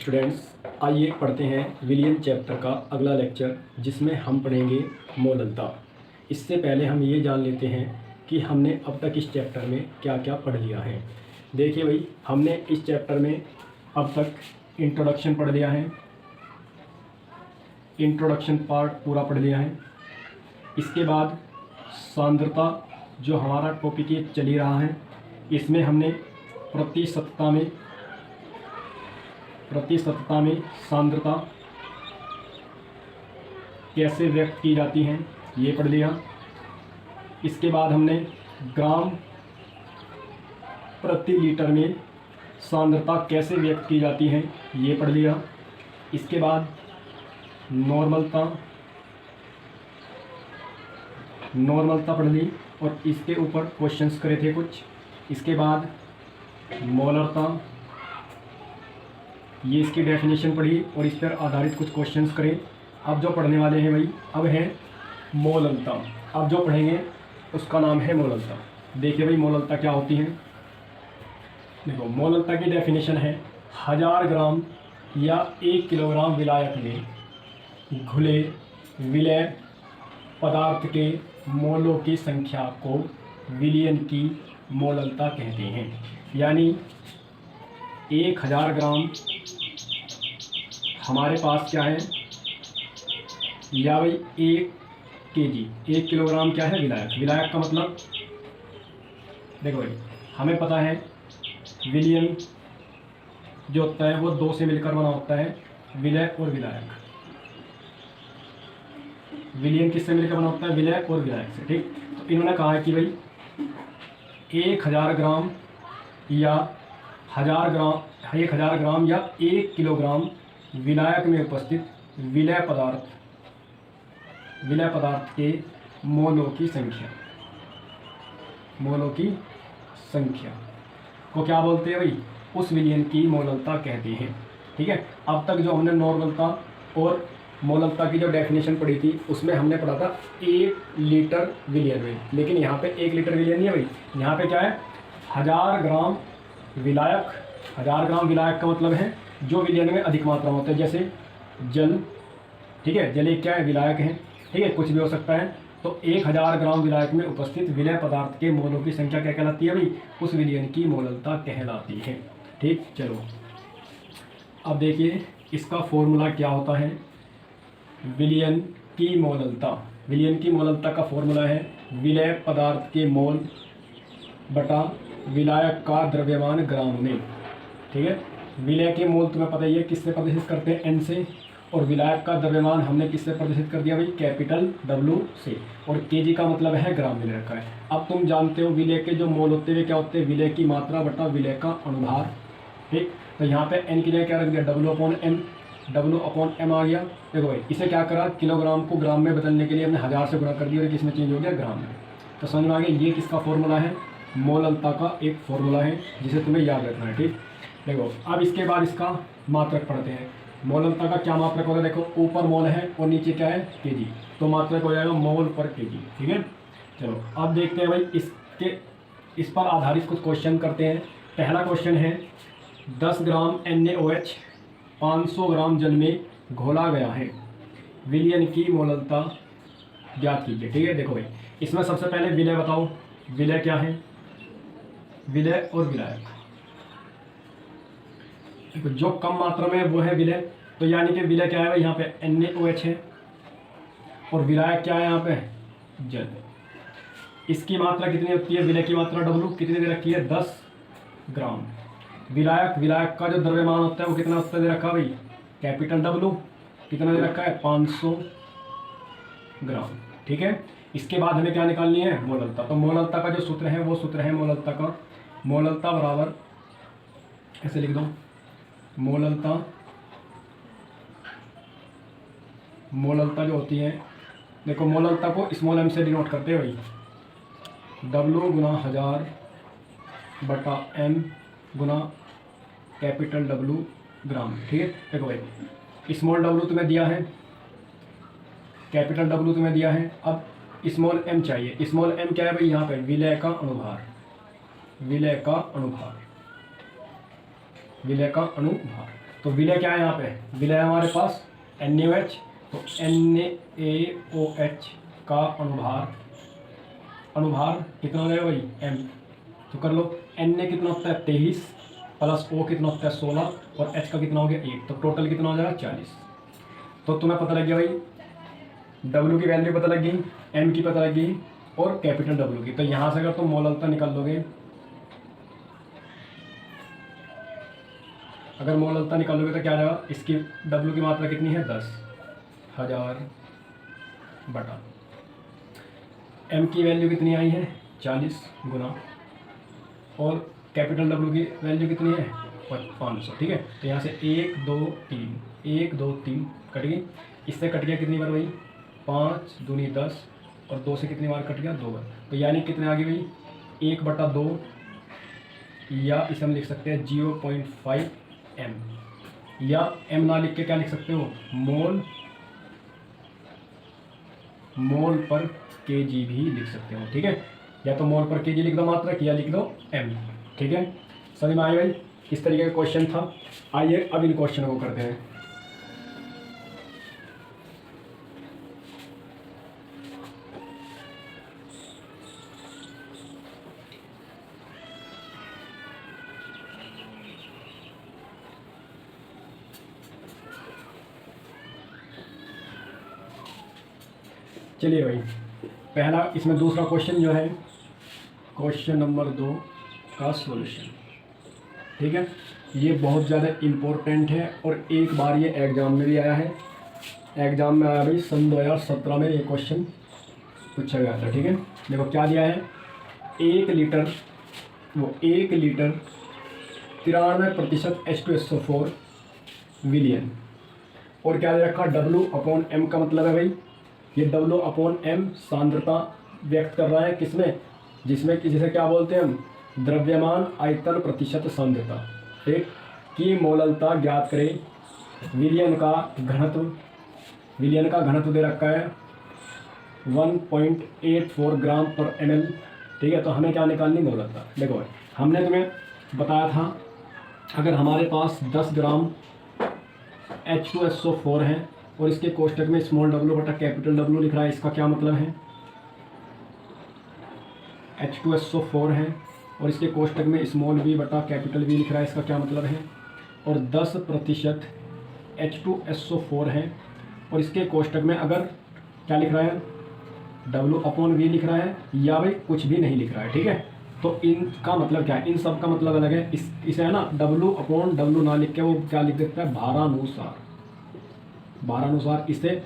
Students, आइए पढ़ते हैं विलियन चैप्टर का अगला लेक्चर, जिसमें हम पढ़ेंगे मोललता। इससे पहले हम ये जान लेते हैं कि हमने अब तक इस चैप्टर में क्या क्या पढ़ लिया है। देखिए भाई, हमने इस चैप्टर में अब तक इंट्रोडक्शन पढ़ लिया है, इंट्रोडक्शन पार्ट पूरा पढ़ लिया है। इसके बाद सांद्रता, जो हमारा टॉपिक ये चल ही रहा है, इसमें हमने प्रति सतता में सांद्रता कैसे व्यक्त की जाती हैं ये पढ़ लिया। इसके बाद हमने ग्राम प्रति लीटर में सांद्रता कैसे व्यक्त की जाती है ये पढ़ लिया। इसके बाद नॉर्मलता पढ़ ली और इसके ऊपर क्वेश्चंस करे थे कुछ। इसके बाद मोलरता, ये इसकी डेफिनेशन पढ़ी और इस पर आधारित कुछ क्वेश्चंस करें। अब जो पढ़ने वाले हैं भाई, अब है मोललता। अब जो पढ़ेंगे उसका नाम है मोललता। देखिए भाई, मोललता क्या होती है। देखो, मोललता की डेफिनेशन है 1000 ग्राम या 1 किलोग्राम विलायक में घुले विलेय पदार्थ के मोलों की संख्या को विलियन की मोललता कहते हैं। यानी 1000 ग्राम हमारे पास क्या है, या भाई 1 केजी, 1 किलोग्राम क्या है, विलायक। विलायक का मतलब देखो भाई, हमें पता है विलियन जो होता है वो 2 से मिलकर बना होता है, विलेय और विलायक। विलियन किससे मिलकर बना होता है, विलेय और विलायक से। ठीक, तो इन्होंने कहा है कि भाई 1000 ग्राम या 1000 ग्राम या 1 किलोग्राम विलायक में उपस्थित विलेय पदार्थ के मोलों की संख्या को क्या बोलते हैं भाई, उस विलियन की मोललता कहते हैं। ठीक है, अब तक जो हमने नॉर्मलता और मोललता की जो डेफिनेशन पढ़ी थी, उसमें हमने पढ़ा था 1 लीटर विलियन में, लेकिन यहाँ पे 1 लीटर विलियन नहीं है भाई, यहाँ पे क्या है, 1000 ग्राम विलायक। 1000 ग्राम विलायक का मतलब है जो विलियन में अधिक मात्रा में होता है, जैसे जल। ठीक है, जल एक क्या है, विलायक है। ठीक है, कुछ भी हो सकता है। तो 1000 ग्राम विलायक में उपस्थित विलेय पदार्थ के मोलों की संख्या क्या कहलाती है भाई, उस विलियन की मोललता कहलाती है। ठीक, चलो अब देखिए इसका फॉर्मूला क्या होता है विलियन की मोललता। विलियन की मोललता का फॉर्मूला है विलेय पदार्थ के मोल बटा विलायक का द्रव्यमान ग्राम में। ठीक है, विलेय के मोल तुम्हें पता ही है किससे प्रदर्शित करते हैं, एन से, और विलायक का द्रव्यमान हमने किससे प्रदर्शित कर दिया भाई, कैपिटल डब्ल्यू से, और केजी का मतलब है ग्राम में रखा है। अब तुम जानते हो विलेय के जो मोल होते हैं क्या होते हैं, विलेय की मात्रा बटा विलेय का अनुभार। ठीक, तो यहाँ पे एन की जगह क्या रख दिया, डब्ल्यू अपॉन एम आ गया। देखो भाई, इसे क्या करा, किलोग्राम को ग्राम में बदलने के लिए हमने 1000 से गुणा कर दिया और किसमें चेंज हो गया, ग्राम में। तो समझ में आ गया, ये किसका फॉर्मूला है, मोललता का एक फॉर्मूला है जिसे तुम्हें याद रखना है। ठीक, देखो अब इसके बाद इसका मात्रक पढ़ते हैं। मोललता का क्या मात्रक होगा, देखो ऊपर मोल है और नीचे क्या है, केजी, तो मात्रक हो जाएगा मोल पर केजी। ठीक है, चलो अब देखते हैं भाई इस पर आधारित कुछ क्वेश्चन करते हैं। पहला क्वेश्चन है 10 ग्राम NaOH 500 ग्राम जल में घोला गया है, विलियन की मोललता ज्ञात कीजिए। ठीक है, देखो भाई, इसमें सबसे पहले विलेय बताओ, विलेय क्या है, विलेय और विलायक। जो कम मात्रा में वो है विलेय, तो यानी कि विलेय क्या है भाई, यहाँ पे NaOH है, और विलायक क्या है, यहाँ पे जल। इसकी मात्रा कितनी होती है, विलेय की मात्रा W कितनी दे रखी है, 10 ग्राम। विलायक का जो द्रव्यमान होता है वो कितना होता है, दे रखा भाई, कैपिटल W कितना दे रखा है, 500 ग्राम। ठीक है, इसके बाद हमें क्या निकालनी है, मोललता। तो मोललता का जो सूत्र है वो सूत्र है मोललता का, मोललता बराबर ऐसे लिख दो, मोललता जो होती है, देखो मोललता को स्मॉल m से डिनोट करते हैं भाई, W गुना 1000 बटा m गुना कैपिटल W ग्राम। ठीक है, देखो भाई स्मॉल w तुम्हें दिया है, कैपिटल W तुम्हें दिया है, अब स्मॉल m चाहिए। स्मॉल m क्या है भाई, यहाँ पे विलेय का अनुभार, विलेय का अनुभार। तो विलय क्या है यहाँ पे, विलय हमारे पास NaOH, तो NaOH का अनुभार कितना हो जाएगा भाई M, तो कर लो Na कितना होता है 23 प्लस O कितना होता है 16 और H का कितना हो गया 1, तो टोटल कितना हो जाएगा 40। तो तुम्हें पता लग गया भाई W की वैल्यू पता लग गई, M की पता लग गई और कैपिटल W की। तो यहाँ से अगर तुम मोललता निकाल लोगे, अगर मोललता निकालोगे तो क्या आ जाएगा, इसकी W की मात्रा कितनी है 10,000 बटा M की वैल्यू कितनी आई है 40 गुना और कैपिटल W की वैल्यू कितनी है 500। ठीक है, तो यहाँ से 1 2 3 कट गई, इससे कट गया कितनी बार भाई 5 दूनी 10 और 2 से कितनी बार कट गया 2 बार, तो यानी कितने आ गई भाई 1/2, या इसे हम लिख सकते हैं 0.5 M, या M ना लिख के क्या लिख सकते हो मोल पर kg भी लिख सकते हो। ठीक है, या तो मोल पर kg लिख दो मात्रक, या लिख दो M। ठीक है, समझ में आई भाई, इस तरीके का क्वेश्चन था। आइए अब इन क्वेश्चन को करते हैं। चलिए भाई, पहला इसमें दूसरा क्वेश्चन जो है क्वेश्चन नंबर 2 का सॉल्यूशन। ठीक है, ये बहुत ज़्यादा इम्पोर्टेंट है और एक बार ये एग्ज़ाम में भी आया है, एग्ज़ाम में आया भाई सन 2017 में ये क्वेश्चन पूछा गया था। ठीक है, देखो क्या दिया है, 1 लीटर 93% H2SO4 विलियन, और क्या दे रखा W/M का मतलब है भाई, ये W/M सांद्रता व्यक्त कर रहा है किसमें, जिसमें कि जिसे क्या बोलते हैं हम द्रव्यमान आयतन प्रतिशत सांद्रता। ठीक, की मोललता ज्ञात करें, विलियन का घनत्व दे रखा है 1.84 ग्राम पर ml। ठीक है, तो हमें क्या निकालनी मोललता। देखो भाई, हमने तुम्हें बताया था अगर हमारे पास 10 ग्राम H2SO4 है और इसके कोष्टक में स्मॉल w बटा कैपिटल W लिख रहा है, इसका क्या मतलब है, H2SO4 है और इसके कोष्टक में स्मॉल v बटा कैपिटल V लिख रहा है, इसका क्या मतलब है, और 10% H2SO4 है और इसके कोष्टक में अगर क्या लिख रहा है W/V लिख रहा है, या भाई कुछ भी नहीं लिख रहा है। ठीक है, तो इनका मतलब क्या है, इन सब का मतलब अलग है। इसे है ना W/W ना लिख के वो क्या लिख देता है भारानुसार, इसे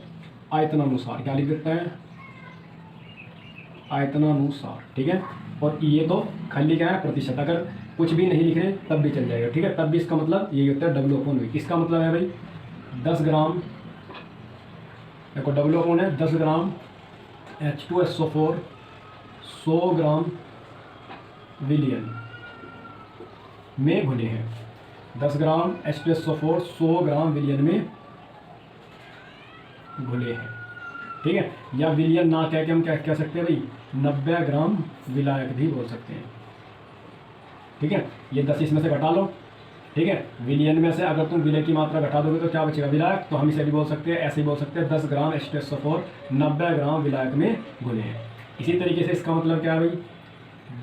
आयतनानुसार क्या लिख देता है आयतनानुसार। ठीक है, और ये तो खाली क्या है प्रतिशत, अगर कुछ भी नहीं लिख रहे तब भी चल जाएगा। ठीक है, तब भी इसका मतलब यही होता है W/V। इसका मतलब है भाई 10 ग्राम, देखो W/V है 10 ग्राम H2SO4 100 ग्राम विलियन में घुले हैं, 10 ग्राम H2SO4 100 ग्राम विलियन में घुले हैं। ठीक है, या विलियन ना कह के हम क्या कह सकते हैं भाई 90 ग्राम विलायक भी बोल सकते हैं। ठीक है, ये 10 इसमें से घटा लो। ठीक है, विलियन में से अगर तुम विलय की मात्रा घटा दोगे तो क्या बचेगा विलायक, तो हम इसे भी बोल सकते हैं, ऐसे ही बोल सकते हैं 10 ग्राम H2SO4 90 ग्राम विलायक में घुले हैं। इसी तरीके से इसका मतलब क्या है भाई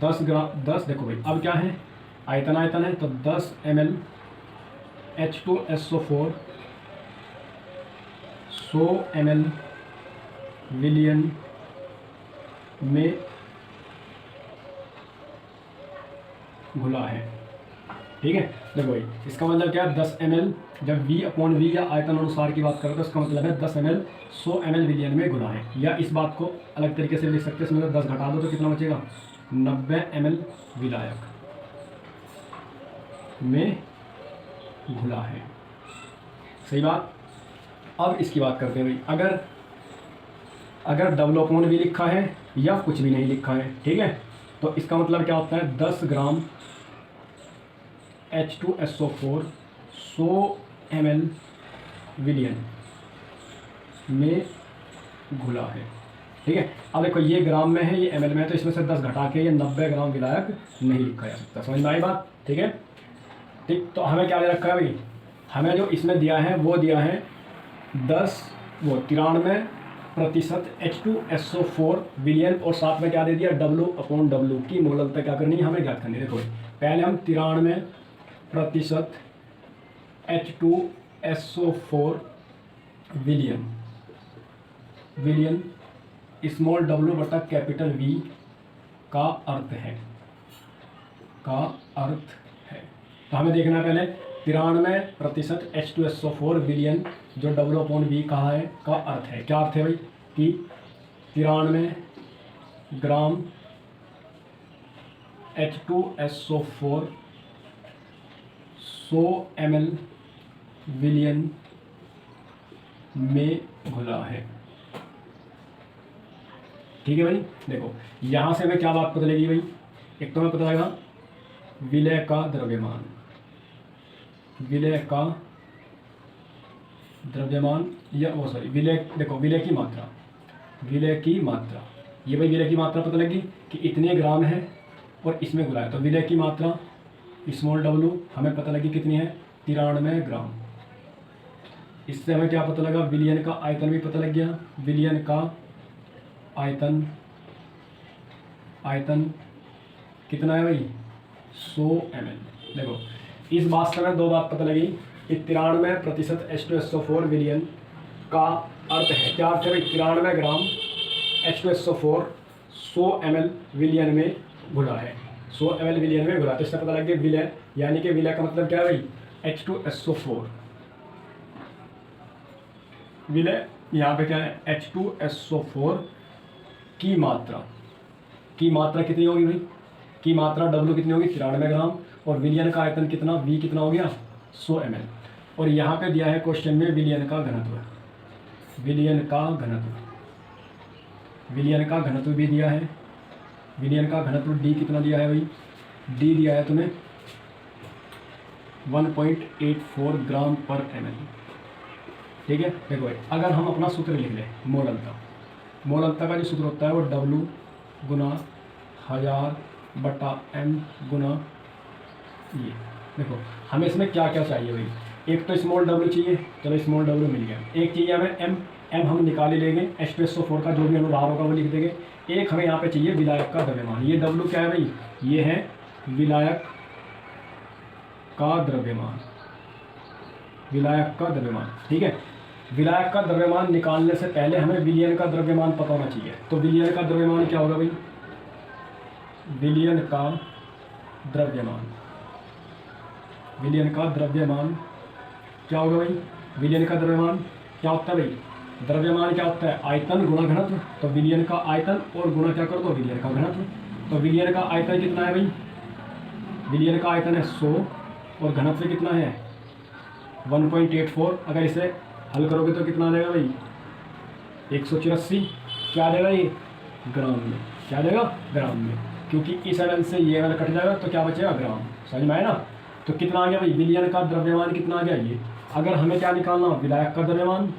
10 देखो भाई अब क्या है आयतन है, तो 10 ml H2SO4 100 ml विलियन में घुला है। ठीक है, देखो भाई इसका मतलब क्या है 10 ml, जब V/V या आयतन अनुसार की बात करें तो इसका मतलब है 10 ml 100 ml विलियन में घुला है। या इस बात को अलग तरीके से लिख सकते हैं, इसमें 10 घटा दो तो कितना बचेगा 90 ml विलायक में घुला है। सही बात। अब इसकी बात करते हैं भाई, अगर W/V लिखा है या कुछ भी नहीं लिखा है, ठीक है, तो इसका मतलब क्या होता है 10 ग्राम H2SO4 100 ml विलियन में घुला है। ठीक है, अब देखो ये ग्राम में है, ये ml में है, तो इसमें से 10 घटा के ये 90 ग्राम विलायक नहीं लिखा जा सकता। समझ में आई बात। ठीक है, ठीक, तो हमें क्या ले रखा है भाई हमें जो इसमें दिया है वो दिया है 93% H2SO4 विलियन, और साथ में क्या दे दिया W/W की मोललता क्या करनी है हमें ज्ञात करनी है। देखो पहले हम 93% H2SO4 विलियन स्मॉल w बटा कैपिटल V का अर्थ है तो हमें देखना है पहले 93% H2SO4 विलियन जो W/V कहा है का अर्थ है। क्या अर्थ है भाई कि 93 ग्राम H2SO4 100 ml विलियन में घुला है। ठीक है भाई। देखो यहाँ से हमें क्या बात पता लगेगी भाई, एक तो हमें पता लगेगा विलय का द्रव्यमान या वो सॉरी विलय, देखो विलय की मात्रा ये भाई विलय की मात्रा पता लगी कि इतने ग्राम है और इसमें घुला है, तो विलय की मात्रा स्मॉल w हमें पता लगी कितनी है 93 ग्राम। इससे हमें क्या पता लगा, विलियन का आयतन भी पता लग गया। विलियन का आयतन कितना है भाई 100 ml। देखो इस बात से हमें दो बात पता लगी कि 93% H2SO4 विलियन का अर्थ है, क्या अर्थ है भाई 93 ग्राम H2SO4 100 ml विलियन में घुला है, 100 ml विलियन में घुला। तो इससे पता लग गया विलय, यानी कि विलय का मतलब क्या है भाई H2SO4 विलय, यहाँ पे क्या है H2SO4 की मात्रा कितनी होगी भाई, की मात्रा W कितनी होगी 93 ग्राम, और विलियन का आयतन कितना V कितना हो गया 100 ml। और यहाँ पे दिया है क्वेश्चन में विलियन का घनत्व भी दिया है। विलियन का घनत्व D कितना दिया है भाई, D दिया है तुम्हें 1.84 ग्राम पर ml। ठीक है। देखो भाई अगर हम अपना सूत्र लिख लें मोललता का जो सूत्र होता है वो W गुना 1000 बटा M गुना ये। देखो हमें इसमें क्या क्या चाहिए भाई, एक तो स्मॉल w चाहिए, चलो स्मॉल w मिल गया। एक चाहिए हमें m हम निकाल ही लेंगे, H2SO4 का जो भी अनुभार होगा वो लिख देंगे। एक हमें यहाँ पे चाहिए विलायक का द्रव्यमान, ये w क्या है भाई, ये है विलायक का द्रव्यमान। ठीक है। विलायक का द्रव्यमान निकालने से पहले हमें विलियन का द्रव्यमान पता होना चाहिए। तो विलियन का द्रव्यमान क्या होगा भाई, विलियन का द्रव्यमान क्या होगा भाई, विलियन का द्रव्यमान क्या होता है भाई, द्रव्यमान क्या होता है आयतन गुणा घनत्व। तो विलियन का आयतन और गुणा क्या कर दो विलियन का घनत्व। तो विलियन का आयतन कितना है भाई, विलियन का आयतन है 100 और घनत्व कितना है 1.84। अगर इसे हल करोगे तो कितना आ जाएगा भाई 184। क्या आ जाएगा ये ग्राम में, क्या आ जाएगा ग्राम में, क्योंकि इस ml से ये ml कट जाएगा तो क्या बचेगा ग्राम। समझ में आया ना। तो कितना आ गया भाई, विलियन का द्रव्यमान कितना आ गया ये। अगर हमें क्या निकालना, विलायक का द्रव्यमान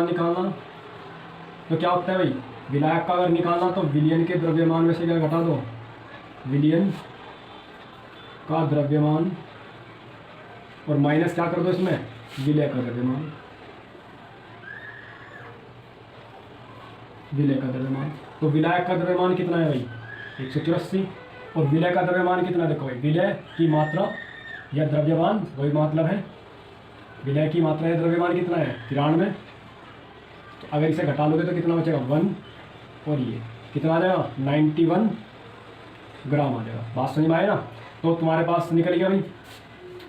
निकालना, तो क्या होता है भाई, विलायक का अगर निकालना तो विलियन के द्रव्यमान में से क्या घटा दो, विलियन का द्रव्यमान, और माइनस क्या कर दो इसमें विलय का द्रव्यमान। तो विलायक का द्रव्यमान कितना है भाई 184, और विलय का द्रव्यमान कितना, देखो भाई विलय की मात्रा या द्रव्यमान वही मतलब है, विलय की मात्रा या द्रव्यमान कितना है 93। तो अगर इसे घटा लोगे तो कितना बचेगा 1, और ये कितना आ जाएगा 91 ग्राम आ जाएगा। बात समझ में आए ना। तो तुम्हारे पास निकल गया भाई,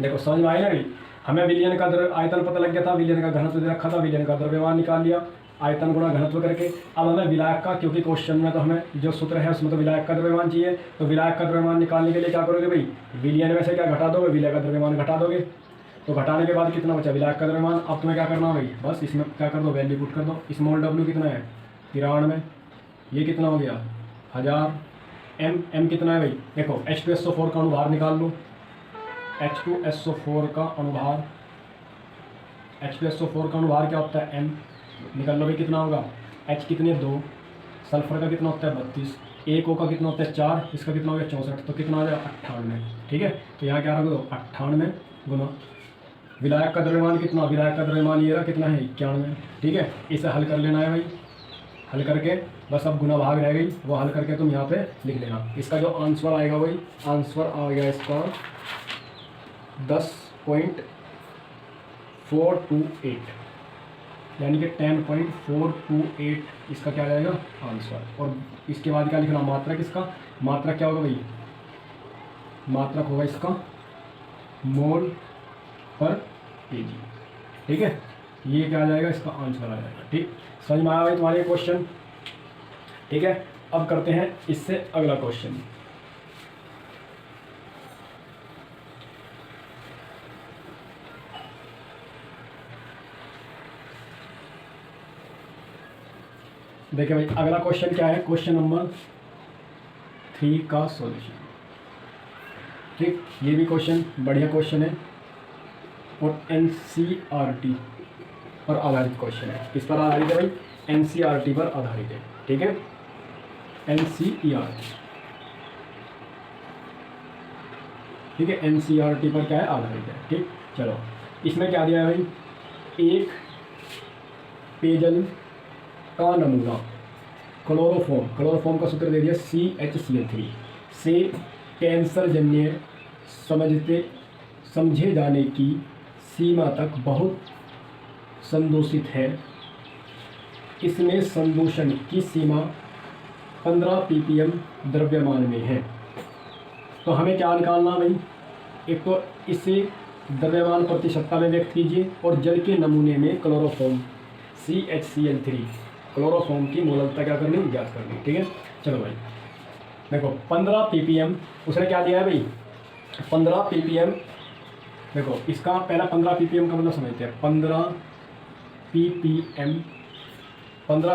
देखो समझ में आए ना भाई। हमें विलियन का आयतन पता लग गया था, विलियन का घनत्व दे रखा था, विलियन का द्रव्यमान निकाल लिया आयतन गुणा घनत्व करके। अब हमें विलायक का, क्योंकि क्वेश्चन में तो हमें जो सूत्र है उसमें तो विलायक का द्रव्यमान चाहिए, तो विलायक का द्रव्यमान निकालने के लिए क्या करोगे भाई, विलियन में से क्या घटा दोगे, विलय का द्रव्यमान घटा दोगे। तो घटाने के बाद कितना बचा विलायक का द्रव्यमान। अब तुम्हें क्या करना भाई, बस इसमें क्या कर दो वैल्यू पुट कर दो। स्मॉल w कितना है 93, ये कितना हो गया 1000, m कितना है भाई, देखो H2SO4 का अनुभार निकाल लो, H2SO4 का अनुभार क्या होता है m, निकाल लो भाई कितना होगा, H कितने 2, सल्फर का कितना होता है 32, एक O का कितना होता है 4, इसका कितना हो गया 64, तो कितना आ जाएगा 98। ठीक है, तो यहाँ क्या रख दो 98 गुना विलायक का द्रव्यमान कितना, विलायक का द्रव्यमान ये रहा कितना है 91। ठीक है, इसे हल कर लेना है भाई, हल करके बस अब गुना भाग रह गई, वो हल करके तुम यहाँ पे लिख लेना। इसका जो आंसर आएगा वही आंसर आ गया इसका 10.428, यानी कि 10.428 इसका क्या जाएगा आंसर। और इसके बाद क्या लिखना, मात्रक इसका, मात्रक क्या होगा भाई, मात्रक होगा इसका मोल पर केजी। ठीक है, ये क्या आ जाएगा, इसका आंसर आ जाएगा। ठीक, समझ में आया भाई तुम्हारे क्वेश्चन। ठीक है, अब करते हैं इससे अगला क्वेश्चन। देखिए भाई अगला क्वेश्चन क्या है, क्वेश्चन नंबर 3 का सॉल्यूशन। ठीक, ये भी क्वेश्चन बढ़िया क्वेश्चन है और एनसीईआरटी पर आधारित क्वेश्चन है। किस पर आधारित है भाई, एनसीईआरटी पर आधारित है। ठीक है, एनसीईआरटी, ठीक है, एनसीईआरटी पर क्या है आधारित है। ठीक, चलो इसमें क्या दिया है भाई, एक पेयजल का नमूना क्लोरोफॉर्म, क्लोरोफॉर्म का सूत्र दे दिया CHCl3 से कैंसर जन्य समझे जाने की सीमा तक बहुत संदूषित है। इसमें संदूषण की सीमा 15 ppm द्रव्यमान में है। तो हमें क्या निकालना भाई, एक तो इसे द्रव्यमान प्रतिशतता में व्यक्त कीजिए और जल के नमूने में क्लोरोफॉर्म CHCl3 क्लोरोफॉर्म की मोलकता क्या करनी, ज्ञात करनी। ठीक है, चलो भाई देखो 15 ppm उसने क्या दिया है भाई, 15 ppm। देखो इसका पहला 15 ppm का मतलब समझते हैं। 15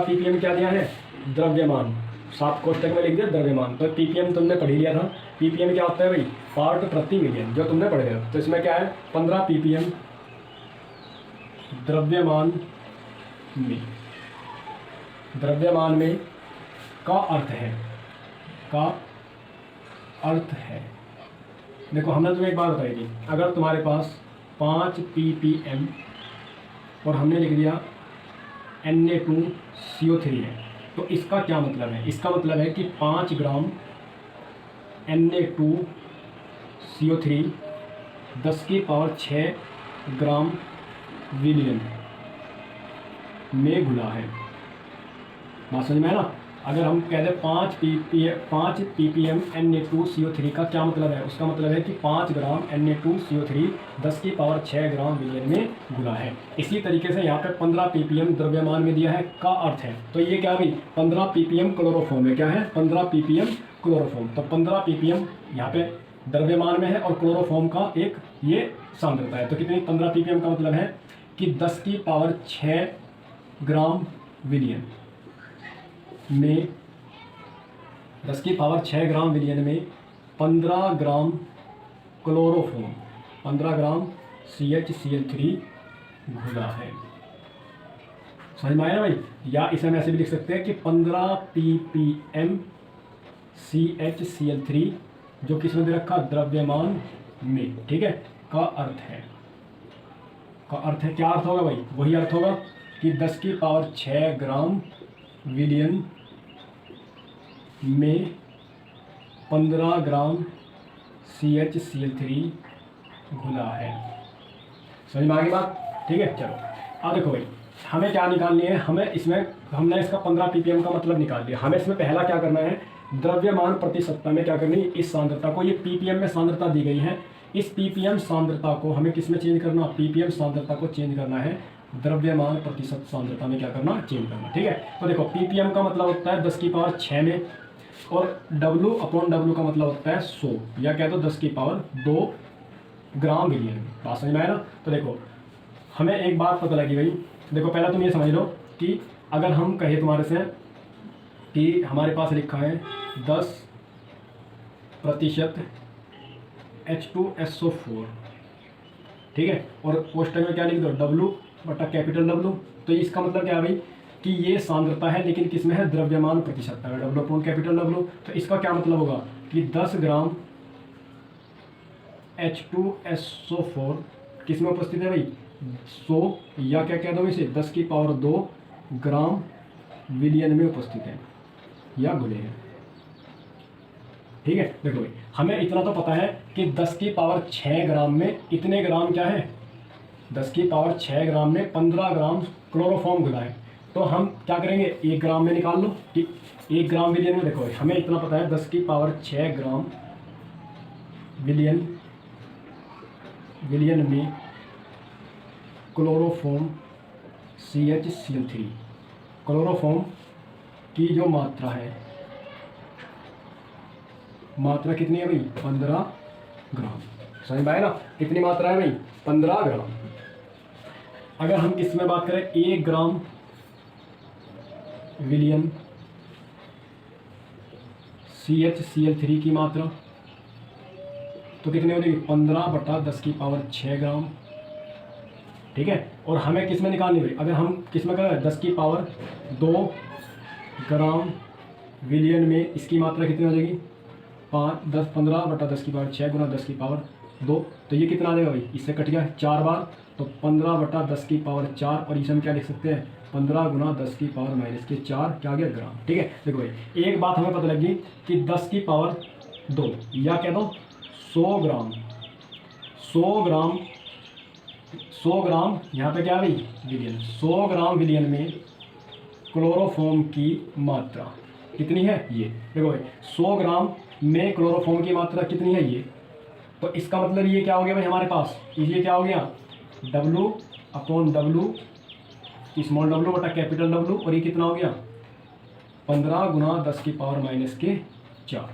ppm क्या दिया है, द्रव्यमान, साफ कोष्टक में लिख दिया द्रव्यमान। तो ppm तुमने पढ़ लिया था, ppm क्या होता है भाई, पार्ट प्रति मिलियन, जो तुमने पढ़ लिया। तो इसमें क्या है 15 ppm द्रव्यमान में, द्रव्यमान में का अर्थ है, देखो हमने तुम्हें एक बात बताई थी, अगर तुम्हारे पास 5 ppm और हमने लिख दिया Na2CO3 है, तो इसका क्या मतलब है, इसका मतलब है कि 5 ग्राम Na2CO3 10⁶ ग्राम विलियन में घुला है। बात समझ में है ना, अगर हम कह दें 5 ppm Na2CO3 का क्या मतलब है, उसका मतलब है कि 5 ग्राम Na2CO3 10⁶ ग्राम विलियन में घुला है। इसी तरीके से यहाँ पे 15 ppm द्रव्यमान में दिया है का अर्थ है, तो ये क्या भाई 15 ppm क्लोरोफॉर्म है, क्या है 15 ppm क्लोरोफॉर्म। तो 15 ppm यहाँ पे द्रव्यमान में है और क्लोरोफॉर्म का एक ये सांद्रता है। तो कितनी 15 ppm का मतलब है कि 10⁶ ग्राम विलियन में, 10⁶ ग्राम विलियन में 15 ग्राम क्लोरोफॉर्म, 15 ग्राम CHCl3 घुला है। समझ में आया ना भाई, या इसे हम ऐसे भी लिख सकते हैं कि 15 ppm CHCl3 जो किसमें दे रखा, द्रव्यमान में। ठीक है, का अर्थ है, का अर्थ है, क्या अर्थ होगा भाई, वही अर्थ होगा कि 10⁶ ग्राम विलियन में 15 ग्राम CHCl3 घुला है। समझ में आ गई बात। ठीक है, चलो अब देखो भाई हमें क्या निकालनी है, हमें इसमें हमने इसका 15 ppm का मतलब निकाल लिया। हमें इसमें पहला क्या करना है, द्रव्यमान प्रतिशतता में क्या करनी है, इस सांद्रता को, ये ppm में सांद्रता दी गई है, इस ppm सांद्रता को हमें किस में चेंज करना, ppm सांद्रता को चेंज करना है द्रव्यमान प्रतिशत सांद्रता में, क्या करना, चेंज करना। ठीक है, तो देखो ppm का मतलब होता है 10⁶ में और W/W का मतलब होता है 100, या कह दो 10⁻² ग्राम विलियन में। बात समझ में आया ना। तो देखो हमें एक बात पता लगी भाई, देखो पहला तुम ये समझ लो कि अगर हम कहें तुम्हारे से कि हमारे पास लिखा है 10% H2SO4, ठीक है, और कोष्टक में क्या लिख दो W/W, तो इसका मतलब क्या है भाई कि ये सांद्रता है, लेकिन किसमें है, द्रव्यमान प्रतिशतता में, डब्ल्यू अपॉन कैपिटल डब्ल्यू। तो इसका क्या मतलब होगा कि 10 ग्राम H2SO4 किस में उपस्थित है भाई, 100 या क्या कह दो इसे 10 की पावर 2 ग्राम विलियन में उपस्थित है या घुले हैं। ठीक है, देखो भाई हमें इतना तो पता है कि 10 की पावर 6 ग्राम में इतने ग्राम क्या है, 10 की पावर 6 ग्राम में 15 ग्राम क्लोरोफॉर्म घुला है। तो हम क्या करेंगे, 1 ग्राम में निकाल लो कि 1 ग्राम विलियन में, देखो भाई हमें इतना पता है 10 की पावर 6 ग्राम विलियन में क्लोरोफॉर्म CHCl3, क्लोरोफॉर्म की जो मात्रा है, मात्रा कितनी है भाई, 15 ग्राम। समझ में आया ना, कितनी मात्रा है भाई, 15 ग्राम। अगर हम इसमें बात करें 1 ग्राम विलियन CHCl3 की मात्रा, तो कितनी हो जाएगी, 15/10⁻6 ग्राम। ठीक है, और हमें किस में निकालनी है, अगर हम किस में करें 10 की पावर 2 ग्राम विलियन में इसकी मात्रा कितनी हो जाएगी, 15/10⁻6 गुना 10 की पावर 2, तो ये कितना आ जाएगा भाई, इससे कट गया 4 बार, तो 15/10⁻4, और इसे हम क्या लिख सकते हैं, 15 गुना 10 की पावर -4 क्या आ गया, ग्राम। ठीक है, देखो भाई एक बात हमें पता लगी कि 10 की पावर 2 या कह दो 100 ग्राम यहाँ पे क्या है भाई, विलियन, 100 ग्राम विलियन में क्लोरोफॉर्म की मात्रा कितनी है, ये देखो भाई 100 ग्राम में क्लोरोफॉर्म की मात्रा कितनी है ये, तो इसका मतलब ये क्या हो गया भाई हमारे पास, ये क्या हो गया, W/W स्मॉल w बटा कैपिटल W, और ये कितना हो गया 15 गुना 10 की पावर -4।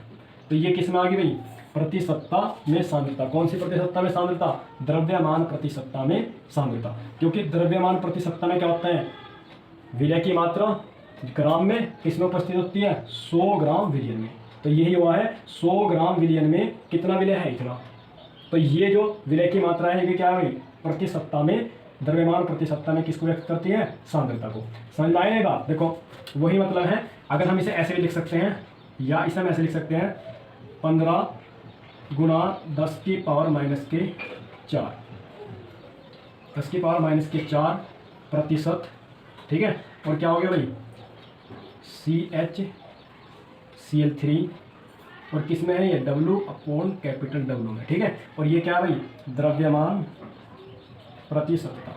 तो ये किस में आ गई भाई, प्रतिशतता में सांद्रता। कौन सी प्रतिशतता में सांद्रता, द्रव्यमान प्रतिशतता में सांद्रता, क्योंकि द्रव्यमान प्रतिशतता में क्या होता है, विलय की मात्रा ग्राम में किसमें उपस्थित होती है, 100 ग्राम विलियन में। तो यही हुआ है 100 ग्राम विलियन में कितना विलय है, इतना। तो ये जो विलय की मात्रा है ये क्या है भाई, प्रतिशतता में, द्रव्यमान प्रतिशतता में किसको व्यक्त करती है, सांद्रता को। समझ में आएगा, देखो वही मतलब है। अगर हम इसे ऐसे भी लिख सकते हैं, या इसे हम ऐसे लिख सकते हैं 15 गुना 10 की पावर -4, 10 की पावर -4 प्रतिशत। ठीक है, और क्या हो गया भाई, CHCl3, और किस में है ये, W/W में। ठीक है, और ये क्या है भाई, द्रव्यमान प्रतिशतता,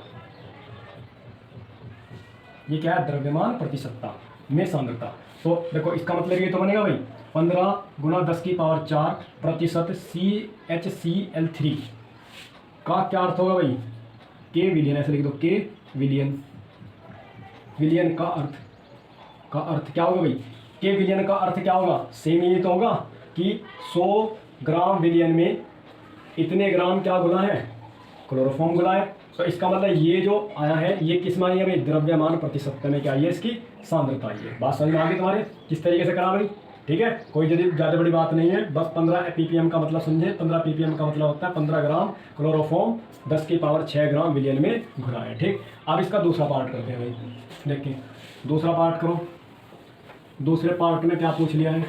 ये क्या है, द्रव्यमान प्रतिशतता में सांद्रता। तो देखो इसका मतलब ये तो बनेगा भाई 15 गुना 10 की पावर 4 प्रतिशत CHCl3 का क्या अर्थ होगा भाई, के विलियन, ऐसे लिख दो, के विलियन। विलियन का अर्थ क्या होगा भाई, के विलियन का अर्थ क्या होगा, सेम ये तो होगा कि 100 ग्राम विलियन में इतने ग्राम क्या गुना है, क्लोरोफॉर्म गुना है। तो इसका मतलब ये जो आया है ये किस में आई है भाई, द्रव्यमान प्रतिशतता में क्या आई है, इसकी सांद्रता आई है। बात समझ में आ गई तुम्हारे, किस तरीके से करा भाई। ठीक है, कोई ज़्यादा बड़ी बात नहीं है, बस 15 ppm का मतलब समझे। 15 ppm का मतलब होता है 15 ग्राम क्लोरोफॉर्म 10 की पावर 6 ग्राम विलियन में घुना है। ठीक, अब इसका दूसरा पार्ट करते हैं भाई, देखिए दूसरा पार्ट करो। दूसरे पार्ट में क्या पूछ लिया है,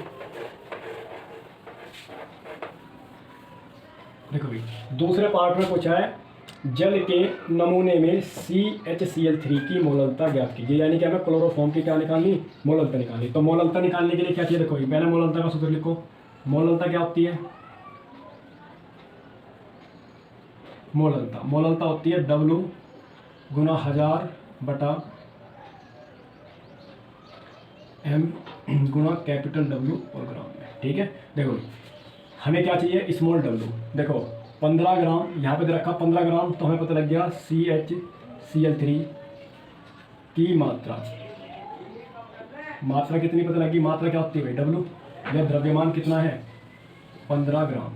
देखो भाई दूसरे पार्ट में पूछा है जल के नमूने में CHCl3 की मोललता ज्ञात कीजिए, यानी कि हमें क्लोरोफॉर्म की क्या निकालनी, मोललता निकालनी। तो मोललता निकालने के लिए क्या चाहिए, देखो पहले मोललता का सूत्र लिखो। मोललता क्या होती है, मोललता होती है W गुना 1000 बटा M गुना कैपिटल W और ग्राम में। ठीक है, देखो हमें क्या चाहिए, स्मॉल w। देखो 15 ग्राम यहाँ पे दे रखा 15 ग्राम, तो हमें पता लग गया CHCl3 की मात्रा कितनी पता लगी, मात्रा क्या होती है भाई W, या द्रव्यमान कितना है 15 ग्राम,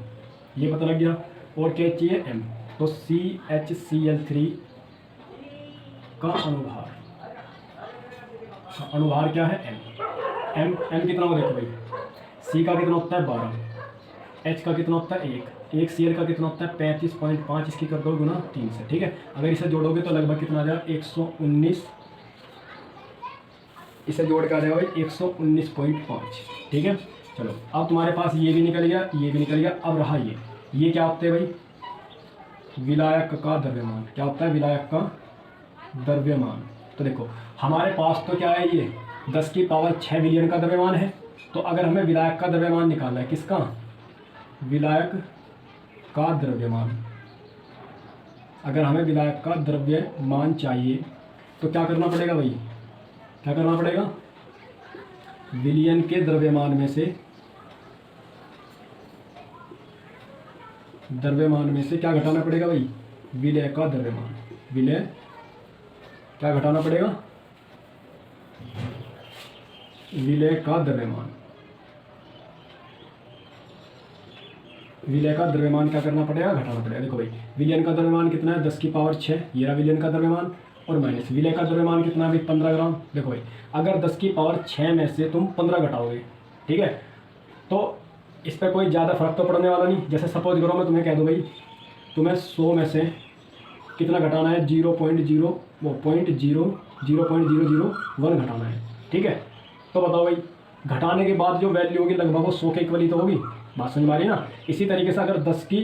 ये पता लग गया। और क्या चाहिए M, तो CHCl3 का अनुभार क्या है M कितना हो, देखो भाई C का कितना होता है 12, H का कितना होता है 1 Cl का कितना होता है 35.5, इसकी कर दो गुना 3 से। ठीक है, अगर इसे जोड़ोगे तो लगभग कितना आ जाएगा इसे जोड़ के आ जाएगा भाई 119.5। ठीक है, चलो अब तुम्हारे पास ये भी निकल गया, ये भी निकल गया। अब रहा ये क्या होते हैं भाई? विलायक का द्रव्यमान। क्या होता है? विलायक का द्रव्यमान। तो देखो हमारे पास तो क्या है, ये 10 की पावर 6 विलियन का द्रव्यमान है। तो अगर हमें विलायक का द्रव्यमान निकालना है, किसका? विलायक का द्रव्यमान। अगर हमें विलायक का द्रव्यमान चाहिए तो क्या करना पड़ेगा भाई? क्या करना पड़ेगा? विलियन के द्रव्यमान में से क्या घटाना पड़ेगा भाई? विलय का द्रव्यमान। विलय क्या घटाना पड़ेगा? विलय का द्रव्यमान। विलय का द्रव्यमान क्या करना पड़ेगा? घटाना पड़ेगा। देखो भाई विलियन का द्रव्यमान कितना है? 10 की पावर 6, ये रहा विलियन का द्रव्यमान, और माइनस विलय का द्रव्यमान कितना है भाई? 15 ग्राम। देखो भाई अगर 10 की पावर 6 में से तुम 15 घटाओगे, ठीक है, तो इस पर कोई ज़्यादा फर्क तो पड़ने वाला नहीं। जैसे सपोज करो मैं तुम्हें कह दूँ भाई तुम्हें 100 में से कितना घटाना है? 0.001 घटाना है। ठीक है, तो बताओ भाई घटाने के बाद जो वैल्यू होगी लगभग वो 100 के इक्वल ही तो होगी। बात समझ में आ रही है ना? इसी तरीके से अगर 10 की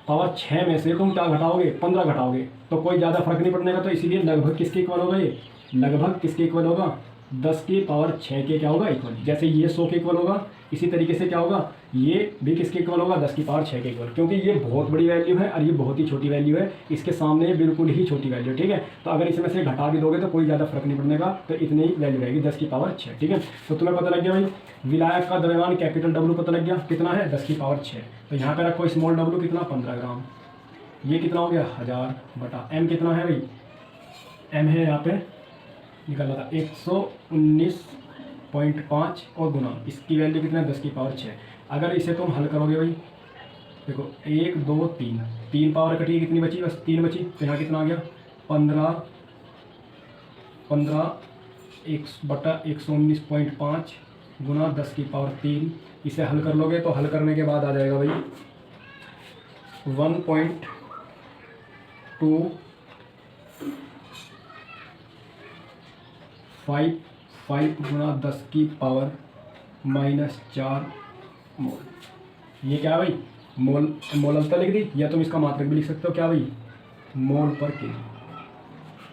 पावर 6 में से तुम क्या घटाओगे? 15 घटाओगे, तो कोई ज़्यादा फर्क नहीं पड़ने का। तो इसीलिए लगभग किसके इक्वल होगा? ये लगभग किसके इक्वल होगा? 10 की पावर 6 के क्या होगा? इक्वल। जैसे ये 100 के इक्वल होगा, इसी तरीके से क्या होगा? ये भी किसके इक्वल होगा? 10 की पावर 6 के इक्वल। क्योंकि ये बहुत बड़ी वैल्यू है और ये बहुत ही छोटी वैल्यू है, इसके सामने ये बिल्कुल ही छोटी वैल्यू। ठीक है, तो अगर इसमें से घटा भी दोगे तो कोई ज़्यादा फर्क नहीं पड़ने का, तो इतनी ही वैल्यू रहेगी 10 की पावर 6। ठीक है, तो तुम्हें पता लग गया भाई विलायक का द्रव्यमान कैपिटल डब्ल्यू पता लग गया कितना है? 10 की पावर 6। तो यहाँ पे रखो स्मॉल डब्ल्यू कितना? 15 ग्राम। ये कितना हो गया? 1000 बटा एम कितना है भाई? एम है यहाँ पे निकल रहा था 119.5 और गुना इसकी वैल्यू कितना है? 10 की पावर 6। अगर इसे तुम हल करोगे भाई, देखो 1 2 3, 3 पावर कटी कितनी बची? बस 3 बची। तो यहाँ कितना आ गया? 15 1 बटा 119.5 गुना 10 की पावर 3। इसे हल कर लोगे तो हल करने के बाद आ जाएगा भाई 1.255 गुना 10 की पावर -4 मोल। ये क्या है भाई? मोललता लिख दी, या तुम इसका मात्रक भी लिख सकते हो। क्या भाई? मोल पर केजी।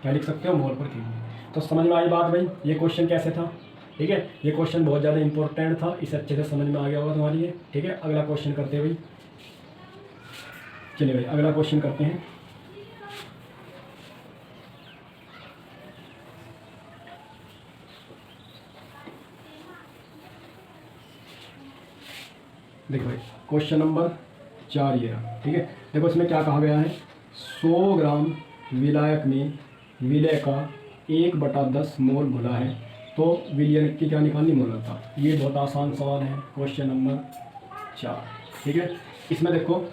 क्या लिख सकते हो? मोल पर केजी। तो समझ में आई बात भाई? ये क्वेश्चन कैसे था? ठीक है, ये क्वेश्चन बहुत ज़्यादा इंपॉर्टेंट था, इसे अच्छे से समझ में आ गया होगा तुम्हारी ये। ठीक है, अगला क्वेश्चन करते हैं भाई। चलिए भाई अगला क्वेश्चन करते हैं। देखो भाई क्वेश्चन नंबर 4 ये रहा। ठीक है, देखो इसमें क्या कहा गया है? 100 ग्राम विलायक में विलय का 1/10 मोल घुला है, तो विलयन की क्या निकालनी? मोललता। ये बहुत आसान सवाल है, क्वेश्चन नंबर 4। ठीक है, इसमें देखो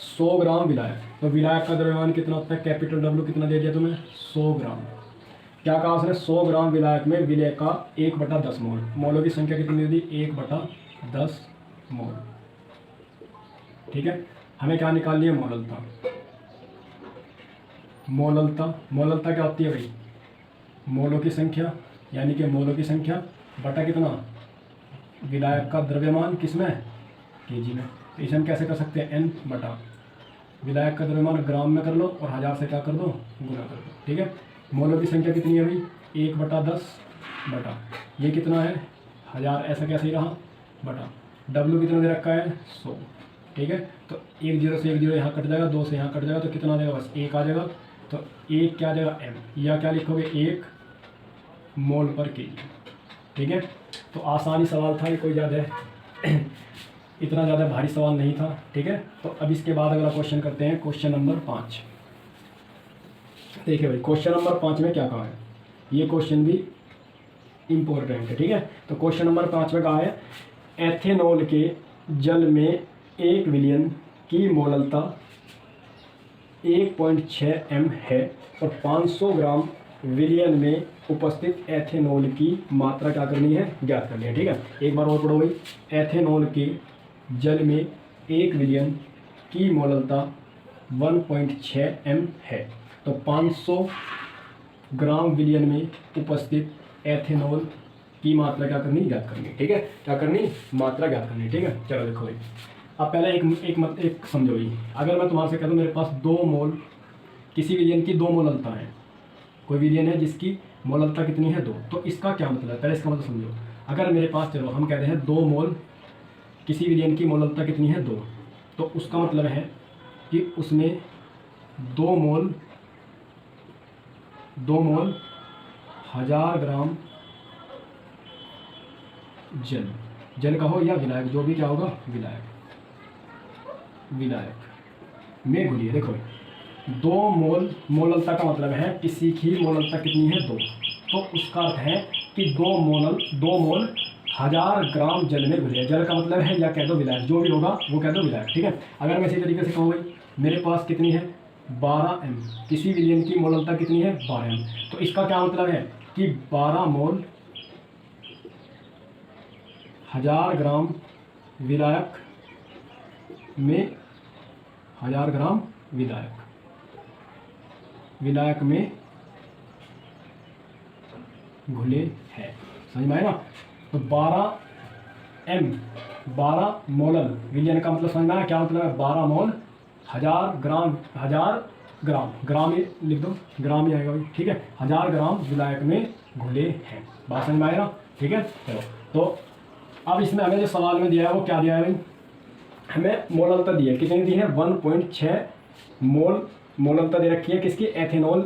100 ग्राम विलायक, तो विलायक का द्रव्यमान कितना होता है? कैपिटल डब्ल्यू कितना दे दिया तुम्हें? 100 ग्राम। क्या कहा उसने? 100 ग्राम विलायक में विलय का 1/10 मोल। मोलों की संख्या कितनी दे दी? 1/10 मोल। ठीक है, हमें क्या निकालनी है? मोललता। मोललता क्या होती है भाई? मोलों की संख्या, यानी कि मोलों की संख्या बटा कितना? विलायक का द्रव्यमान किसमें? केजी में। तो इसे हम कैसे कर सकते हैं? n बटा विलायक का द्रव्यमान ग्राम में कर लो और 1000 से क्या कर दो? गुना कर दो। ठीक है, मोलों की संख्या कितनी है भाई? 1/10 बटा ये कितना है? 1000। ऐसा कैसे ही रहा बटा W कितना दे रखा है? 100। ठीक है, तो 1 0 से 1 0 यहाँ कट जाएगा, 2 से यहाँ कट जाएगा, तो कितना आ जाएगा? बस 1 आ जाएगा। तो 1 क्या आ जाएगा? m, या क्या लिखोगे? 1 मोल पर केजी। ठीक है, तो आसानी सवाल था ये, कोई ज़्यादा इतना ज़्यादा भारी सवाल नहीं था। ठीक है, तो अब इसके बाद अगला क्वेश्चन करते हैं, क्वेश्चन नंबर 5। देखिए भाई क्वेश्चन नंबर 5 में क्या कहा है? ये क्वेश्चन भी इम्पोर्टेंट है। ठीक है, तो क्वेश्चन नंबर 5 में कहा है एथेनॉल के जल में 1 विलियन की मोललता 1.6 m है और 500 ग्राम विलियन में उपस्थित एथेनॉल की मात्रा क्या करनी है? ज्ञात करनी है। ठीक है, एक बार और पढ़ो भाई। एथेनॉल के जल में 1 विलियन की मोललता 1.6 m है, तो 500 ग्राम विलियन में उपस्थित एथेनॉल की मात्रा क्या करनी, ज्ञात करनी, ठीक है, क्या करनी, मात्रा ज्ञात करनी, ठीक है। चलो देखो भाई, अब पहले एक समझो भाई, अगर मैं तुम्हारे से कह दूँ मेरे पास 2 मोल, किसी विलयन की 2 मोललता है, कोई विलयन है जिसकी मोललता कितनी है 2, तो इसका क्या मतलब है, पहले इसका मतलब समझो। अगर मेरे पास, चलो हम कहते हैं 2 मोल, किसी विलयन की मोललता कितनी है 2, तो उसका मतलब है कि उसमें 2 मोल 1000 ग्राम जल का हो या विलायक, जो भी क्या होगा, विलायक में घुली है। देखो 2 मोल, मोललता का मतलब है किसी की मोललता कितनी है 2, तो उसका अर्थ है कि 2 मोल 1000 ग्राम जल में घुले। जल का मतलब है या कह दो विलायक, जो भी होगा वो कह दो विलायक, ठीक है। अगर मैं इसी तरीके से कहूँ भाई मेरे पास कितनी है 12 m, किसी विलयन की मोललता कितनी है 12 m, तो इसका क्या मतलब है कि 12 मोल 1000 ग्राम विलायक में, 1000 ग्राम विलायक में घुले हैं, समझ में आया ना। तो 12 मोलल विलयन का मतलब समझ में आया, क्या मतलब है 12 मोल 1000 ग्राम ही लिख दो, ग्राम ही आएगा भाई, ठीक है, 1000 ग्राम विलायक में घुले हैं, बात समझ में आएगा, ठीक है। चलो तो अब इसमें हमें जो सवाल में दिया है वो क्या दिया है भाई, हमें मोललता दी है, कितनी दी है 1.6 मोल मोललता दे रखी है, किसकी, एथेनॉल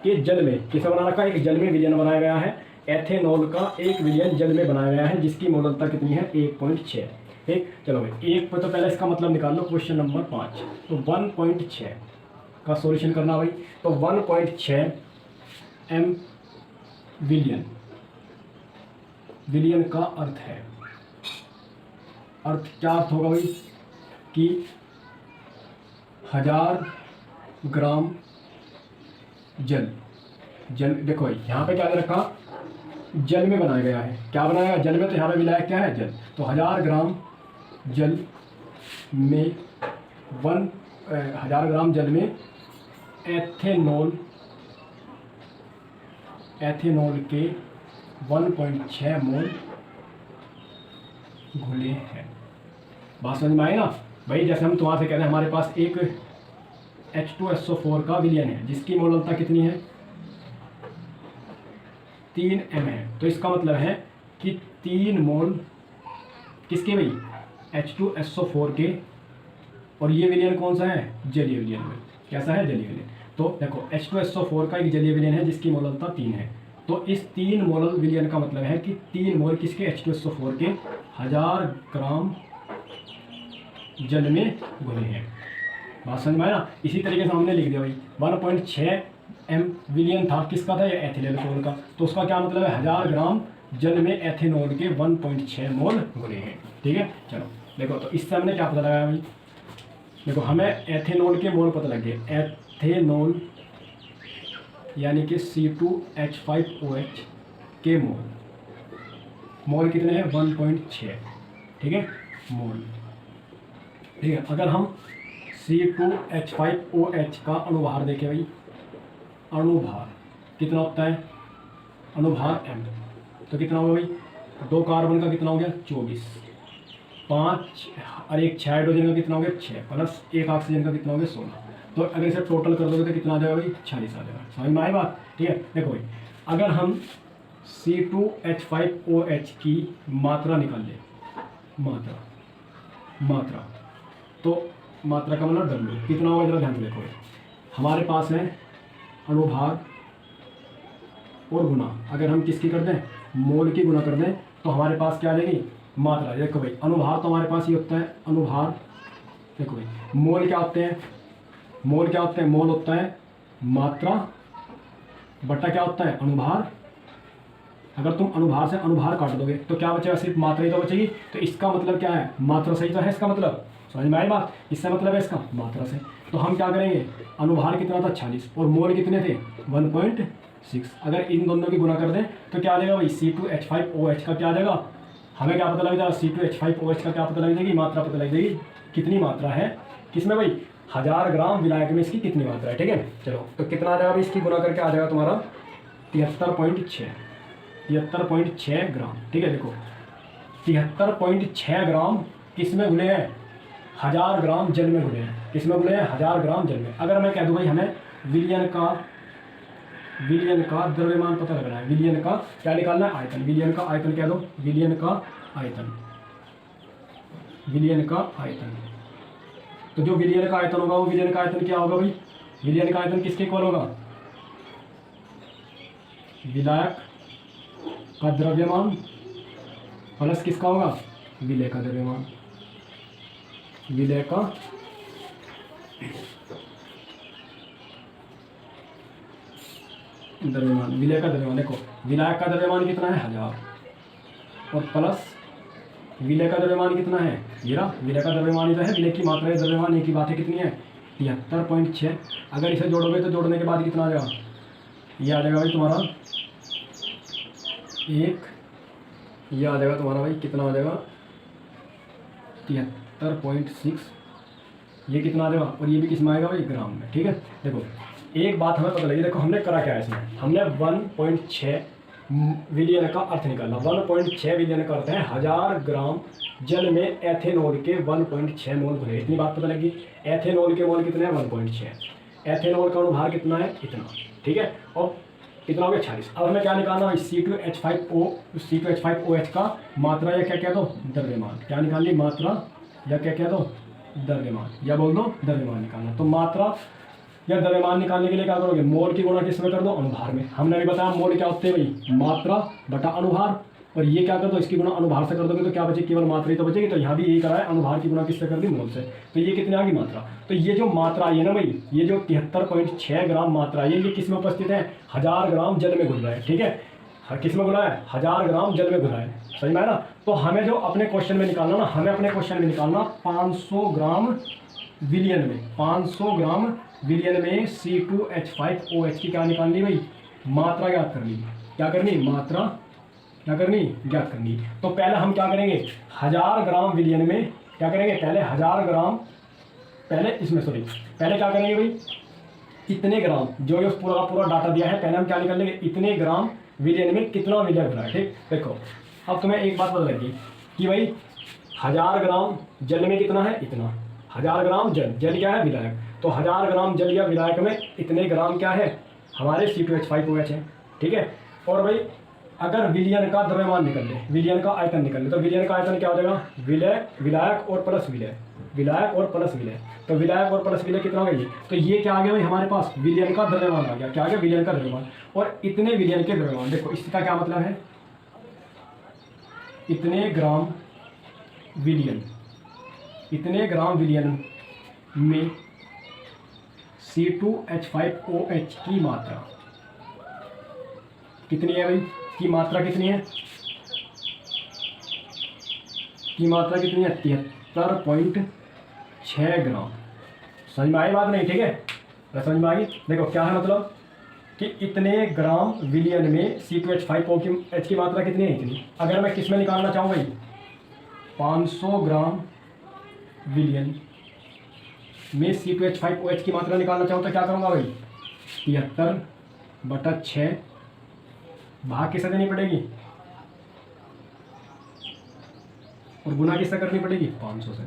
के जल में, किसे बना रखा है, एक जल में विलयन बनाया गया है, एथेनॉल का एक विलयन जल में बनाया गया है जिसकी मोललता कितनी है 1.6, ठीक। चलो भाई एक पर तो पहले इसका मतलब निकाल लो, क्वेश्चन नंबर 5, तो 1.6 का सॉल्यूशन करना भाई, तो 1.6 m विलयन का अर्थ क्या अर्थ होगा भाई कि 1000 ग्राम जल, देखो भाई यहाँ पे क्या दे रखा, जल में बनाया गया है, क्या बनाया गया जल में, तो यहाँ पे विलायक क्या है जल, तो 1000 ग्राम जल में 1000 ग्राम जल में एथेनॉल के 1.6 मोल घुले हैं, बात समझ में आई ना भाई। जैसे हम तुम्हारे से कह रहे हैं हमारे पास एक H2SO4 का विलयन है जिसकी मोललता कितनी है 3 m है, तो इसका मतलब है कि 3 मोल किसके भाई, H2SO4 के, और ये विलयन कौन सा है, जलीय विलयन में, कैसा है, जलीय विलयन। तो देखो H2SO4 का एक जलीय विलयन है जिसकी मोललता 3 है, तो इस 3 मोलल विलयन का मतलब है कि 3 मोल किसके, H2SO4 के 1000 ग्राम जल में घुले हैं, बात समझ में आया। इसी तरीके से हमने लिख दिया भाई 1.6 m विलयन था, किसका था, ये एथिलेनॉल का, तो उसका क्या मतलब है 1000 ग्राम जल में एथेनॉल के 1.6 मोल घुले हैं, ठीक है। चलो देखो, तो इससे हमने क्या पता लगाया भाई, देखो हमें एथेनॉल के मोल पता लग गए, एथेनॉल यानी कि C2H5OH के मोल कितने हैं 1.6, ठीक है, मोल, ठीक है। अगर हम C2H5OH का अणुभार देखें भाई, अणुभार कितना होता है, अणुभार m, तो कितना होगा भाई, 2 कार्बन का कितना हो गया 24, 5 और 1 6 हाइड्रोजन का कितना हो गया 6, प्लस 1 ऑक्सीजन का कितना हो गया 16, तो अगर इसे टोटल कर दोगे तो कितना आ जाएगा भाई 46 आ जाएगा, समझ में आई बात, ठीक है। देखो भाई अगर हम C2H5OH की मात्रा निकाल लें, मात्रा तो मात्रा का मतलब W कितना होगा, जरा ध्यान से देखो, हमारे पास है अणुभार और गुना, अगर हम किसकी कर दें, मोल की गुना कर दें, तो हमारे पास क्या आ जाएगी मात्रा। देखो भाई अणुभार तो हमारे पास ये होता है, अणुभार देखो भाई मोल क्या होते हैं, मोल होता है मात्रा बट्टा क्या होता है अणुभार, अगर तुम अणुभार से अणुभार काट दोगे तो क्या बचेगा, सिर्फ मात्रा ही तो बचेगी, तो इसका मतलब क्या है मात्रा सही तो है, इसका मतलब समझ में आई बात, इससे मतलब है इसका मात्रा से। तो हम क्या करेंगे, अणुभार कितना था 46 और मोल कितने थे 1.6, अगर इन दोनों की गुना कर दें तो क्या आ जाएगा भाई C2H5OH का क्या आ जाएगा, हमें क्या पता लग जाएगा C2H5OH का क्या पता लग जाएगी, मात्रा पता लग जाएगी, कितनी मात्रा है किसमें भाई 1000 ग्राम विलायक में इसकी कितनी मात्रा है, ठीक है। चलो तो कितना आ जाएगा भाई, इसकी गुना करके आ जाएगा तुम्हारा 73.6, 73.6 ग्राम। ठीक है, देखो 73.6 ग्राम किस में घुले हैं? 1000 ग्राम जल में घुले हैं। किस में घुले हैं? 1000 ग्राम जल में। अगर मैं कह दूं भाई हमें विलयन का द्रव्यमान पता लगना है, विलयन का क्या निकालना है? आयतन। विलयन का आयतन कह दो, विलयन का आयतन, विलयन का आयतन। तो जो विलयन का आयतन होगा वो विलयन का आयतन क्या होगा भाई? विलयन का आयतन किसके इक्वल होगा? विलायक का द्रव्यमान प्लस किसका होगा? विलय का द्रव्यमान। विलय का द्रव्यमान, विलय का द्रव्यमान। देखो विलायक का द्रव्यमान कितना है? 1000 और प्लस विलय का द्रव्यमान कितना है? विलय का द्रव्यमान इधर है, विलय की मात्रा है, द्रव्यमान एक ही बात है, कितनी है? 73.6। अगर इसे जोड़ोगे तो जोड़ने के बाद कितना आ जाएगा? ये आ जाएगा भाई तुम्हारा ये आ जाएगा तुम्हारा भाई कितना आ जाएगा? 73.6। ये कितना आ जाएगा? और ये भी किस में आएगा भाई? ग्राम में। ठीक है, देखो एक बात हमें पता लगी। देखो हमने करा क्या है इसमें? हमने 1.6 विलियन का अर्थ निकाला। 1.6 विलियन का अर्थ है 1000 ग्राम जल में एथेनॉल के 1.6 मोल घुले। इतनी बात पता लगी। एथेनॉल के मोल कितने हैं? 1.6। एथेनॉल का अनुभार कितना है? इतना। ठीक है, और कितना हो गया? 46। अब हमें क्या निकालना है? C2H5OH का मात्रा या क्या कह दो? द्रव्यमान। क्या निकालनी? मात्रा या क्या कह दो? द्रव्यमान, या बोल दो द्रव्यमान निकालना। तो मात्रा या द्रव्यमान निकालने के लिए क्या करोगे? मोल की गुणा किस में कर दो? अनुभार में। हमने भी बताया मोल क्या होते हैं भाई? मात्रा बटा अनुभार। और ये क्या कर दो? इसकी गुणा अनुभार से कर दोगे तो क्या बचेगी? केवल मात्रा ही तो बचेगी। तो यहाँ भी यही करा है, अनुभार की गुणा किससे कर दी? मोल से। तो ये कितने आ गई? मात्रा। तो ये जो मात्रा आई है ना भाई, ये जो 73.6 ग्राम मात्रा है, ये किस में उपस्थित है? 1000 ग्राम जल में घुल रहा है। ठीक है, किस में घुला है? 1000 ग्राम जल में घुला है। समझ में आया ना? तो हमें जो अपने क्वेश्चन में निकालना ना, हमें अपने क्वेश्चन में निकालना 500 ग्राम विलियन में। 500 ग्राम विलियन में C2H5OH की क्या निकालनी भाई? मात्रा ज्ञात करनी। क्या करनी? मात्रा क्या करनी? ज्ञात करनी। तो पहले हम क्या करेंगे? 1000 ग्राम विलियन में क्या करेंगे? पहले 1000 ग्राम, पहले क्या करेंगे भाई? इतने ग्राम, जो ये पूरा डाटा दिया है, पहले हम क्या निकाल लेंगे? इतने ग्राम विलियन में कितना विलय हो रहा है। ठीक, देखो अब तुम्हें एक बात पता लगी कि भाई 1000 ग्राम जल में कितना है? इतना। 1000 ग्राम जल क्या है? विलायक। तो 1000 ग्राम जल या विलायक में इतने ग्राम क्या है? हमारे C2H5OH है। ठीक है, और भाई अगर विलयन का द्रव्यमान निकल ले, विलयन का आयतन निकल ले, तो विलयन का आयतन क्या हो जाएगा? विलायक और प्लस विलय, विलायक और प्लस विलय। तो विलायक और प्लस विलय कितना हो गया? तो ये क्या आ गया भाई हमारे पास? विलयन का द्रव्यमान आ गया। क्या आ गया? विलयन का द्रव्यमान। और इतने विलयन के द्रव्यमान, देखो इसका क्या मतलब है? इतने ग्राम विलयन, इतने ग्राम विलयन में C2H5OH की मात्रा कितनी है भाई? की मात्रा कितनी है? की मात्रा कितनी है? 73.6 ग्राम। समझ में आई बात नहीं? ठीक है, समझ में आ गई। देखो क्या है मतलब कि इतने ग्राम विलियन में C2H5OH की मात्रा कितनी है? इतनी। अगर मैं किस में निकालना चाहूँ भाई? 500 ग्राम विलियन में C2H5OH की मात्रा निकालना चाहूँ तो क्या करूँगा भाई? 73/6 भाग किससे देनी पड़ेगी? और गुना किससे करनी पड़ेगी? 500 से।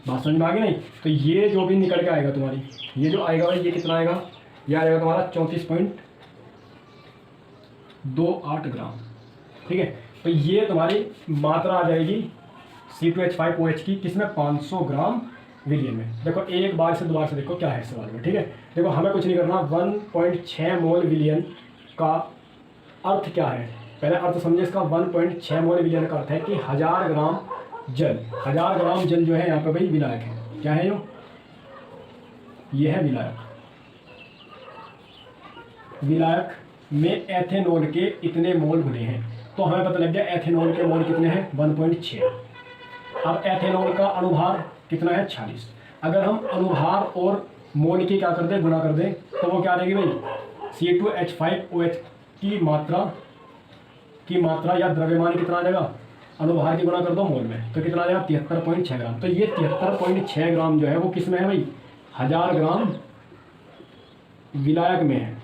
बात समझ में आ गई नहीं? तो ये जो भी निकल के आएगा तुम्हारी, ये जो आएगा भाई, ये कितना आएगा? ये आएगा तुम्हारा 34.28 ग्राम। ठीक है, तो ये तुम्हारी मात्रा आ जाएगी C2H5OH की, किसमें? 500 ग्राम विलियन में। देखो एक बार से दोबारा से देखो क्या है सवाल में। ठीक है, देखो हमें कुछ नहीं करना। 1.6 मोल विलियन का अर्थ क्या है? पहले अर्थ समझे इसका। 1.6 मोल विलियन का अर्थ है कि 1000 ग्राम जल, 1000 ग्राम जल जो है यहाँ पे भाई विलायक है। क्या है जो? ये है विलायक। विलायक में एथेनॉल के इतने मोल घुले हैं। तो हमें पता लग गया एथेनॉल के मोल कितने हैं? 1.6। अब एथेनॉल का अनुभार कितना है? 46। अगर हम अनुभार और मोल की क्या कर दें? गुणा कर दें, तो वो क्या आ जाएगी भाई? C2H5OH की मात्रा या द्रव्यमान कितना आ जाएगा? अनुभार की गुणा कर दो मोल में, तो कितना आ जाएगा? 73.6 ग्राम। तो ये 73.6 ग्राम जो है वो किस में है भाई? 1000 ग्राम विलायक में है।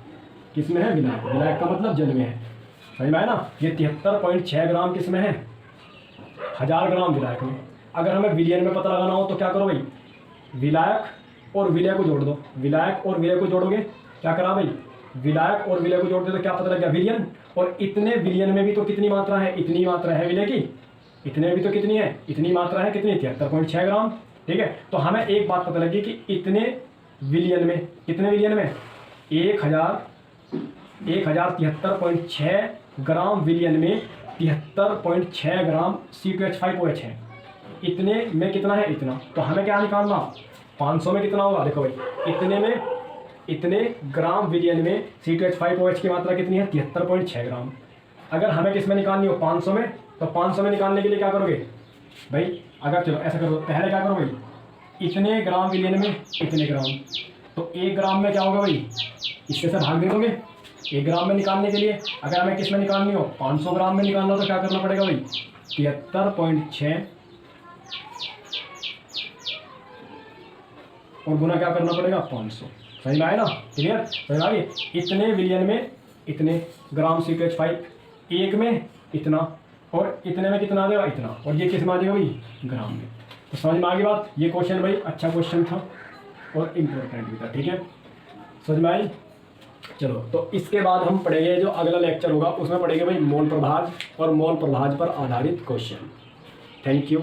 किस में है? विलायक। विलायक का मतलब जल में है। समझ में आया ना। ये 73.6 ग्राम किस में है, 1000 ग्राम विलायक में। अगर हमें विलियन में पता लगाना हो तो क्या करो भाई, विलायक और विलय को जोड़ दो, विलायक और विलय को जोड़ोगे, क्या करा भाई, विलायक और विलय को जोड़ दो तो क्या पता लग गया, विलियन। और इतने विलियन में भी तो कितनी मात्रा है, इतनी मात्रा है विलय की, इतने में भी तो कितनी है, इतनी मात्रा है, कितनी, 73.6 ग्राम। ठीक है, तो हमें एक बात पता लगी कि इतने विलियन में, कितने विलियन में, 1073.6 ग्राम विलियन में 73.6 ग्राम C2H5OH है। इतने में कितना है, इतना। तो हमें क्या निकालना, 500 में कितना होगा, देखो भाई, इतने में, इतने ग्राम विलियन में C2H5OH की मात्रा कितनी है, 73.6 ग्राम। अगर हमें किस में निकालनी हो, 500 में, तो 500 में निकालने के लिए क्या करोगे भाई, अगर चलो ऐसा करो, पहले क्या करो भाई, इतने ग्राम विलियन में इतने ग्राम, तो 1 ग्राम में क्या होगा भाई, इससे से भाग दे दोगे 1 ग्राम में निकालने के लिए। अगर हमें किस में निकालनी हो, 500 ग्राम में निकालना हो तो क्या करना पड़ेगा भाई, 73.6 और गुना क्या करना पड़ेगा, 500। समझ में आया ना, क्लियर, समझ आ गई। इतने विलियन में इतने ग्राम C2H5, 1 में इतना, और इतने में कितना आ जाएगा, इतना, और ये किस में आ जाएगा भाई, ग्राम में। तो समझ में आ गई बात। ये क्वेश्चन भाई अच्छा क्वेश्चन था और इम्पोर्टेंट भी था। ठीक है, समझ में आई। चलो, तो इसके बाद हम पढ़ेंगे, जो अगला लेक्चर होगा उसमें पढ़ेंगे भाई मोल प्रभाज और मोल प्रभाज पर आधारित क्वेश्चन। Thank you.